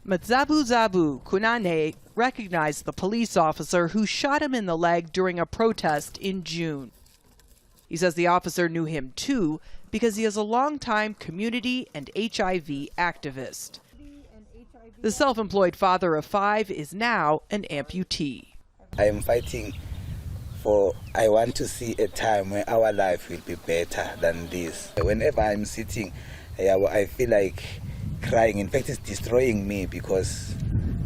MADZABUDZABU KUNENE recognized the police officer who shot him in the leg during a protest in June. He says the officer knew him too because he is a longtime community and HIV activist. The self-employed father of 5 is now an amputee. I am fighting I want to see a time where our life will be better than this. Whenever I'm sitting, I feel like crying. In fact, it's destroying me because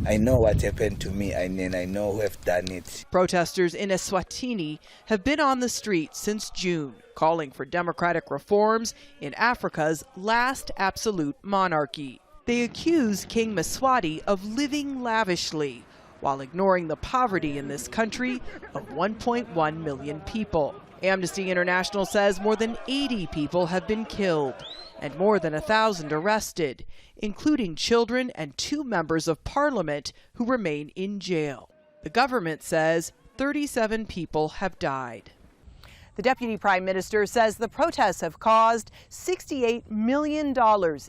I know what happened to me and I know who have done it. Protesters in Eswatini have been on the streets since June, calling for democratic reforms in Africa's last absolute monarchy. They accuse King Mswati of living lavishly while ignoring the poverty in this country of 1.1 million people. Amnesty International says more than 80 people have been killed and more than 1,000 arrested, including children and 2 members of parliament who remain in jail. The government says 37 people have died. The deputy prime minister says the protests have caused $68 million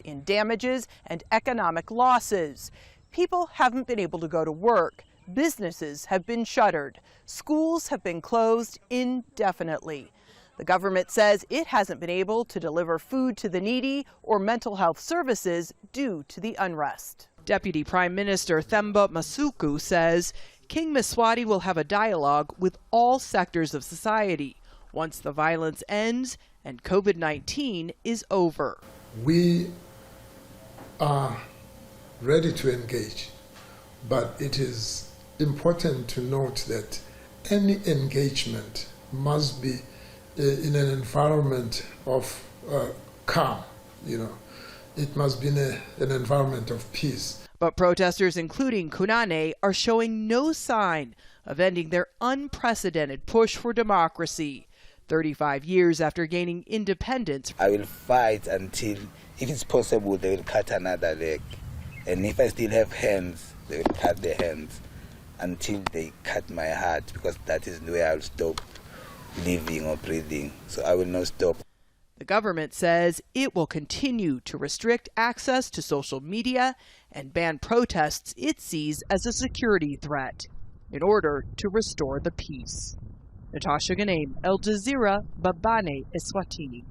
in damages and economic losses. People haven't been able to go to work. Businesses have been shuttered. Schools have been closed indefinitely. The government says it hasn't been able to deliver food to the needy or mental health services due to the unrest. Deputy Prime Minister THEMBA MASUKU says King Mswati will have a dialogue with all sectors of society once the violence ends and COVID-19 is over. We are ready to engage, but it is important to note that any engagement must be in an environment of calm, It must be in an environment of peace. But protesters, including KUNENE, are showing no sign of ending their unprecedented push for democracy. 35 years after gaining independence. I will fight until, if it's possible, they will cut another leg. And if I still have hands, they will cut the hands until they cut my heart, because that is where I'll stop living or breathing. So I will not stop. The government says it will continue to restrict access to social media and ban protests it sees as a security threat in order to restore the peace. Natasha, Ghoneim, Jazeera, Mbabane, Eswatini.